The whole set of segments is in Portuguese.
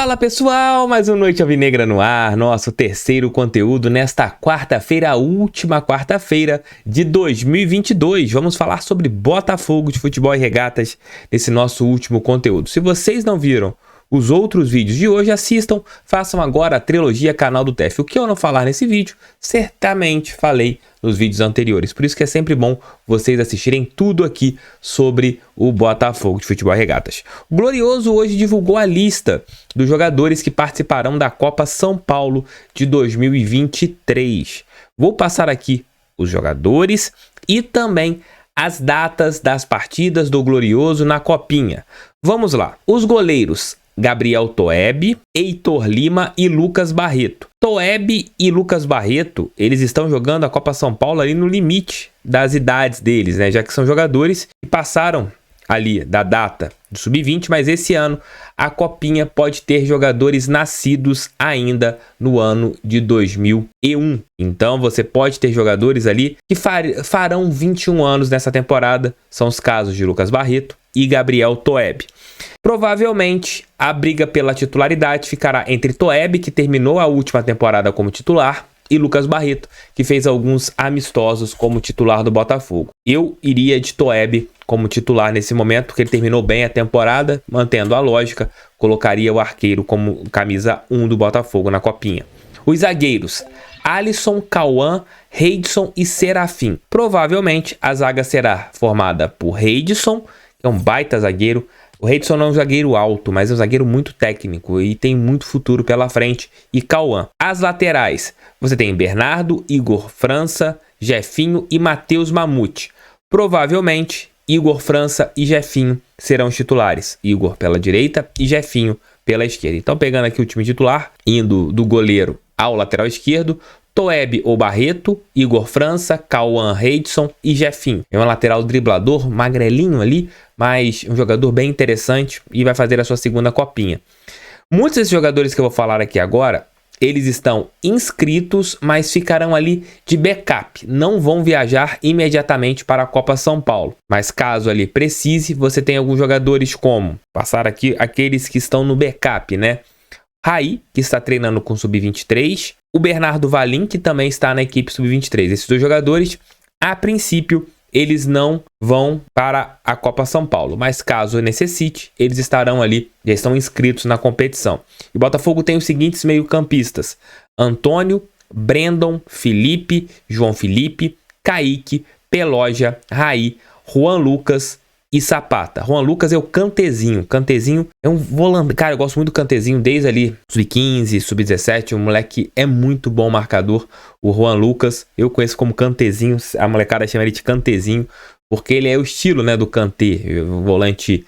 Fala pessoal, mais uma Noite Alvinegra no ar, nosso terceiro conteúdo nesta quarta-feira, a última quarta-feira de 2022. Vamos falar sobre Botafogo de Futebol e Regatas nesse nosso último conteúdo. Se vocês não viram os outros vídeos de hoje, assistam, façam agora a trilogia Canal do TF. O que eu não falar nesse vídeo, certamente falei nos vídeos anteriores. Por isso que é sempre bom vocês assistirem tudo aqui sobre o Botafogo de Futebol e Regatas. O Glorioso hoje divulgou a lista dos jogadores que participarão da Copa São Paulo de 2023. Vou passar aqui os jogadores e também as datas das partidas do Glorioso na Copinha. Vamos lá. Os goleiros: Gabriel Toeb, Heitor Lima e Lucas Barreto. Toeb e Lucas Barreto, eles estão jogando a Copa São Paulo ali no limite das idades deles, né? Já que são jogadores que passaram ali da data do Sub-20, mas esse ano a Copinha pode ter jogadores nascidos ainda no ano de 2001. Então você pode ter jogadores ali que farão 21 anos nessa temporada. São os casos de Lucas Barreto e Gabriel Toeb. Provavelmente a briga pela titularidade ficará entre Toeb, que terminou a última temporada como titular, e Lucas Barreto, que fez alguns amistosos como titular do Botafogo. Eu iria de Toeb como titular nesse momento, porque ele terminou bem a temporada, mantendo a lógica, colocaria o arqueiro como camisa 1 do Botafogo na Copinha. Os zagueiros: Alisson, Cauã, Reidson e Serafim. Provavelmente a zaga será formada por Reidson, que é um baita zagueiro. O Reidson não é um zagueiro alto, mas é um zagueiro muito técnico e tem muito futuro pela frente. E Cauã. As laterais: você tem Bernardo, Igor França, Jefinho e Matheus Mamute. Provavelmente Igor França e Jefinho serão os titulares. Igor pela direita e Jefinho pela esquerda. Então, pegando aqui o time titular, indo do goleiro ao lateral esquerdo: Toeb ou Barreto, Igor França, Cauã, Reidson e Jefinho. É um lateral driblador, magrelinho ali, mas um jogador bem interessante e vai fazer a sua segunda copinha. Muitos desses jogadores que eu vou falar aqui agora, eles estão inscritos, mas ficarão ali de backup. Não vão viajar imediatamente para a Copa São Paulo. Mas caso ali precise, você tem alguns jogadores como, passar aqui aqueles que estão no backup, né? Raí, que está treinando com Sub-23. O Bernardo Valim, que também está na equipe Sub-23. Esses dois jogadores, a princípio, eles não vão para a Copa São Paulo. Mas caso necessite, eles estarão ali, já estão inscritos na competição. E o Botafogo tem os seguintes meio-campistas: Antônio, Brandon, Felipe, João Felipe, Kaique, Peloja, Raí, Juan Lucas e Zapata. Juan Lucas é o Cantezinho. Cantezinho é um volante. Cara, eu gosto muito do Cantezinho desde ali Sub-15, Sub-17. O moleque é muito bom marcador. O Juan Lucas, eu conheço como Cantezinho. A molecada chama ele de Cantezinho, porque ele é o estilo, né, do Kanté. O volante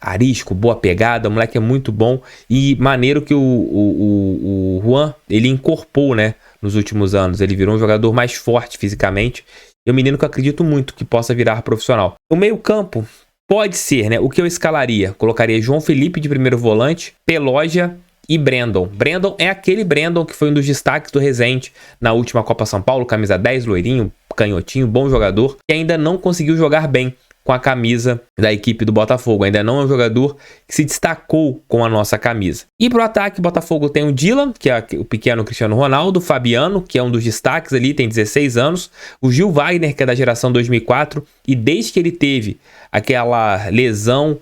arisco, boa pegada. O moleque é muito bom. E maneiro que o Juan, ele incorporou, né, nos últimos anos. Ele virou um jogador mais forte fisicamente. É um menino que eu acredito muito que possa virar profissional. O meio-campo pode ser, né? O que eu escalaria? Colocaria João Felipe de primeiro volante, Peloja e Brandon. Brandon é aquele Brandon que foi um dos destaques do Resende na última Copa São Paulo, camisa 10, loirinho, canhotinho, bom jogador, que ainda não conseguiu jogar bem com a camisa da equipe do Botafogo. Ainda não é um jogador que se destacou com a nossa camisa. E pro ataque, o Botafogo tem o Dylan, que é o pequeno Cristiano Ronaldo, o Fabiano, que é um dos destaques ali, tem 16 anos, o Gil Wagner, que é da geração 2004, e desde que ele teve aquela lesão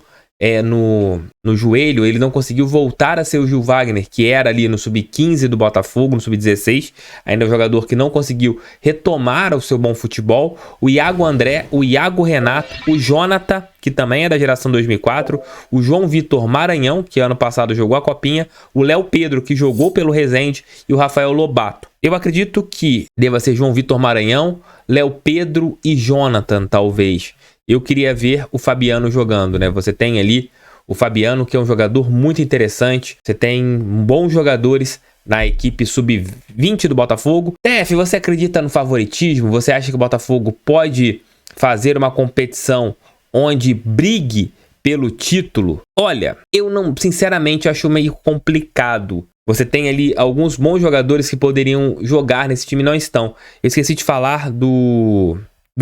no joelho, ele não conseguiu voltar a ser o Gil Wagner, que era ali no Sub-15 do Botafogo, no Sub-16. Ainda é um jogador que não conseguiu retomar o seu bom futebol. O Iago André, o Iago Renato, o Jonathan, que também é da geração 2004, o João Vitor Maranhão, que ano passado jogou a Copinha, o Léo Pedro, que jogou pelo Resende, e o Rafael Lobato. Eu acredito que deva ser João Vitor Maranhão, Léo Pedro e Jonathan, talvez. Eu queria ver o Fabiano jogando, né? Você tem ali o Fabiano, que é um jogador muito interessante. Você tem bons jogadores na equipe Sub-20 do Botafogo. TF, você acredita no favoritismo? Você acha que o Botafogo pode fazer uma competição onde brigue pelo título? Olha, eu não, sinceramente, acho meio complicado. Você tem ali alguns bons jogadores que poderiam jogar nesse time e não estão. Eu esqueci de falar do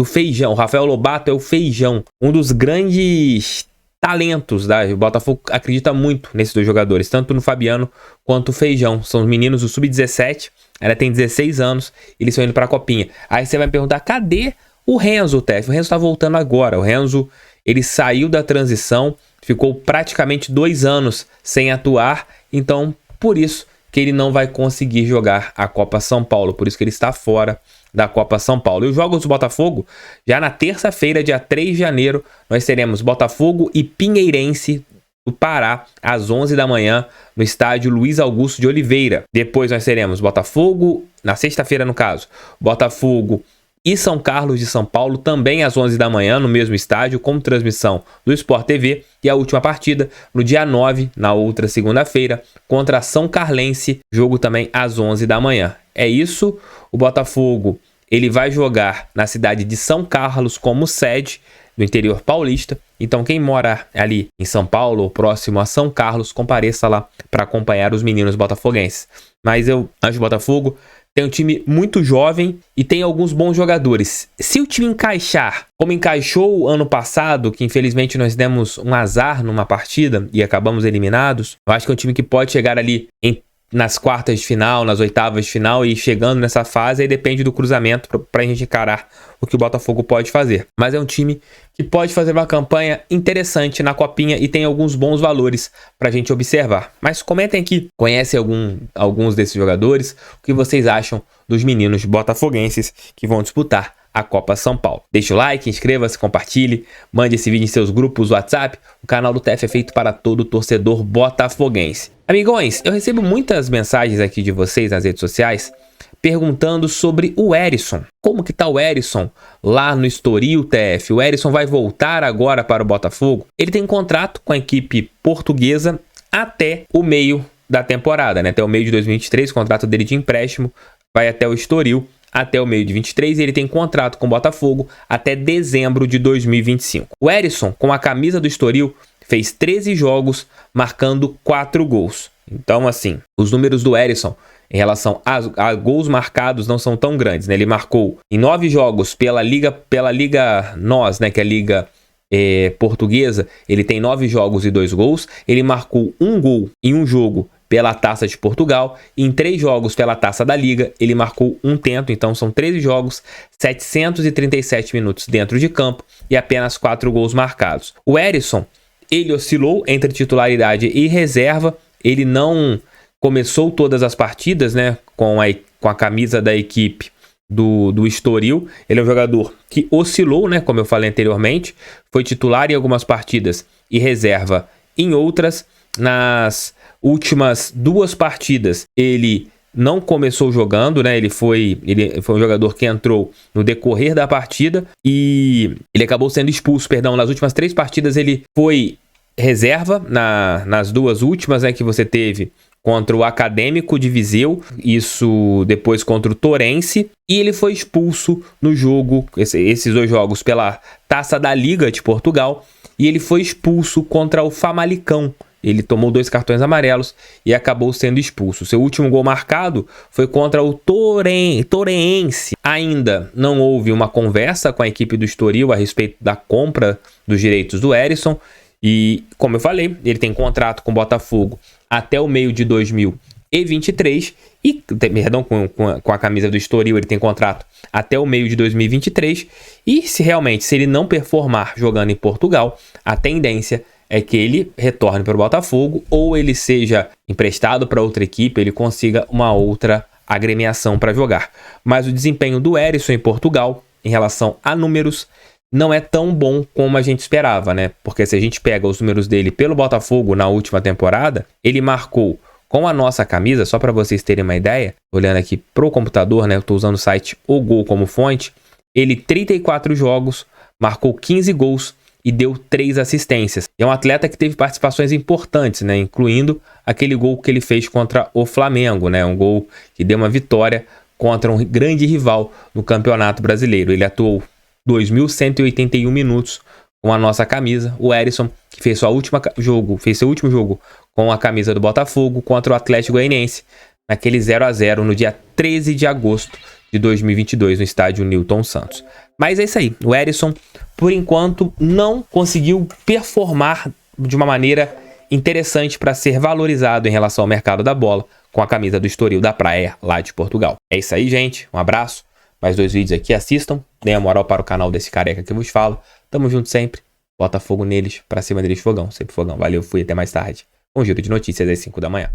Feijão. O Rafael Lobato é o Feijão, um dos grandes talentos, tá? O Botafogo acredita muito nesses dois jogadores, tanto no Fabiano quanto o Feijão. São os meninos do Sub-17, ela tem 16 anos, eles estão indo para a Copinha. Aí você vai me perguntar, cadê o Renzo, Tef? O Renzo tá voltando agora. O Renzo, ele saiu da transição, ficou praticamente 2 anos sem atuar, então por isso que ele não vai conseguir jogar a Copa São Paulo, por isso que ele está fora da Copa São Paulo. E os jogos do Botafogo, já na terça-feira, dia 3 de janeiro, nós teremos Botafogo e Pinheirense do Pará, às 11 da manhã, no estádio Luiz Augusto de Oliveira. Depois nós teremos Botafogo, na sexta-feira no caso, Botafogo e São Carlos de São Paulo, também às 11 da manhã, no mesmo estádio, com transmissão do Sport TV. E a última partida, no dia 9, na outra segunda-feira, contra a São Carlense, jogo também às 11 da manhã. É isso, o Botafogo ele vai jogar na cidade de São Carlos como sede, no interior paulista. Então quem mora ali em São Paulo ou próximo a São Carlos, compareça lá para acompanhar os meninos botafoguenses. Mas eu acho que o Botafogo tem um time muito jovem e tem alguns bons jogadores. Se o time encaixar, como encaixou ano passado, que infelizmente nós demos um azar numa partida e acabamos eliminados, eu acho que é um time que pode chegar ali nas quartas de final, nas oitavas de final e chegando nessa fase, aí depende do cruzamento para a gente encarar o que o Botafogo pode fazer. Mas é um time que pode fazer uma campanha interessante na Copinha e tem alguns bons valores para a gente observar. Mas comentem aqui, conhecem alguns desses jogadores, o que vocês acham dos meninos botafoguenses que vão disputar a Copa São Paulo. Deixe o like, inscreva-se, compartilhe, mande esse vídeo em seus grupos WhatsApp. O canal do TF é feito para todo torcedor botafoguense. Amigões, eu recebo muitas mensagens aqui de vocês nas redes sociais perguntando sobre o Herisson. Como que tá o Herisson lá no Estoril, TF? O Herisson vai voltar agora para o Botafogo? Ele tem contrato com a equipe portuguesa até o meio da temporada, né? Até o meio de 2023, o contrato dele de empréstimo vai até o Estoril até o meio de 23 e ele tem contrato com o Botafogo até dezembro de 2025. O Herisson, com a camisa do Estoril, fez 13 jogos, marcando 4 gols. Então, assim, os números do Herisson em relação a gols marcados não são tão grandes, né? Ele marcou em 9 jogos pela Liga NOS, né? Que é a Liga portuguesa. Ele tem 9 jogos e 2 gols. Ele marcou 1 gol em um jogo pela Taça de Portugal. E em 3 jogos pela Taça da Liga, ele marcou 1 tento. Então são 13 jogos, 737 minutos dentro de campo e apenas 4 gols marcados. O Herisson, ele oscilou entre titularidade e reserva. Ele não começou todas as partidas, né, com a camisa da equipe do Estoril. Ele é um jogador que oscilou, né, como eu falei anteriormente. Foi titular em algumas partidas e reserva em outras. Nas últimas 2 partidas, ele não começou jogando, né? Ele foi um jogador que entrou no decorrer da partida e ele acabou sendo expulso, perdão. Nas últimas 3 partidas ele foi reserva, nas 2 últimas, né, que você teve contra o Acadêmico de Viseu, isso depois contra o Torrense, e ele foi expulso no jogo, esses 2 jogos pela Taça da Liga de Portugal, e ele foi expulso contra o Famalicão. Ele tomou 2 cartões amarelos e acabou sendo expulso. Seu último gol marcado foi contra o Torrense. Ainda não houve uma conversa com a equipe do Estoril a respeito da compra dos direitos do Herisson. E, como eu falei, ele tem contrato com o Botafogo até o meio de 2023. E, perdão, com a camisa do Estoril, ele tem contrato até o meio de 2023. E, se ele não performar jogando em Portugal, a tendência é que ele retorne para o Botafogo ou ele seja emprestado para outra equipe, ele consiga uma outra agremiação para jogar. Mas o desempenho do Herisson em Portugal, em relação a números, não é tão bom como a gente esperava, né? Porque se a gente pega os números dele pelo Botafogo na última temporada, ele marcou com a nossa camisa, só para vocês terem uma ideia, olhando aqui pro computador, né? Eu tô usando o site O Gol como fonte, ele 34 jogos, marcou 15 gols e deu 3 assistências. É um atleta que teve participações importantes, né? Incluindo aquele gol que ele fez contra o Flamengo, né? Um gol que deu uma vitória contra um grande rival no Campeonato Brasileiro. Ele atuou 2.181 minutos com a nossa camisa. O Herisson, que fez seu último jogo com a camisa do Botafogo contra o Atlético Goianiense, naquele 0-0 no dia 13 de agosto de 2022 no estádio Newton Santos. Mas é isso aí, o Herisson, por enquanto, não conseguiu performar de uma maneira interessante para ser valorizado em relação ao mercado da bola com a camisa do Estoril da Praia, lá de Portugal. É isso aí, gente, um abraço, mais 2 vídeos aqui, assistam, deem a moral para o canal desse careca que eu vos falo, tamo junto sempre, bota fogo neles, pra cima deles fogão, sempre fogão, valeu, fui, até mais tarde, um giro de notícias às 5 da manhã.